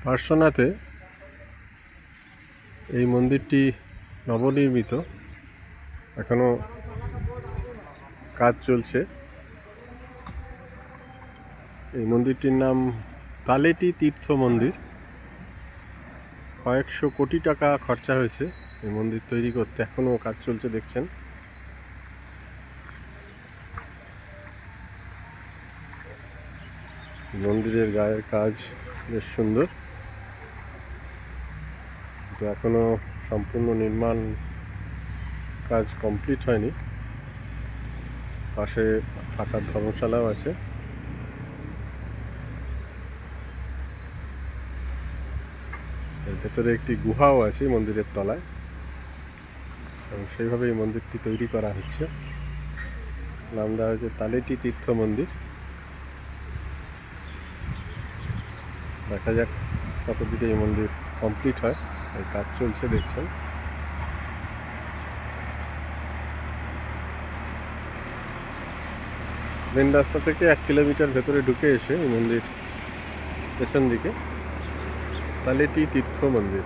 পার্শ্বনাথে এই মন্দিরটি নবনির্মিত, এখনো কাজ চলছে। এই মন্দিরটির নাম তালেটি তীর্থ মন্দির। কয়েকশো কোটি টাকা খরচা হয়েছে এই মন্দির তৈরি করতে, এখনো কাজ চলছে দেখছেন। মন্দিরের গায়ের কাজ বেশ সুন্দর, কিন্তু এখনো সম্পূর্ণ নির্মাণ কাজ কমপ্লিট হয়নি। পাশে থাকার ধর্মশালাও আছে। এর ভেতরে একটি গুহাও আছে মন্দিরের তলায়, এবং সেইভাবে এই মন্দিরটি তৈরি করা হচ্ছে। নাম দেওয়া হয়েছে তালেটি তীর্থ মন্দির। দেখা যাক কতদিকে এই মন্দির কমপ্লিট হয়। এই কাজ চলছে দেখছেন। মেন রাস্তা থেকে 1 কিলোমিটার ভেতরে ঢুকে এসে এই মন্দির পেছন দিকে তালেটি তীর্থ মন্দির।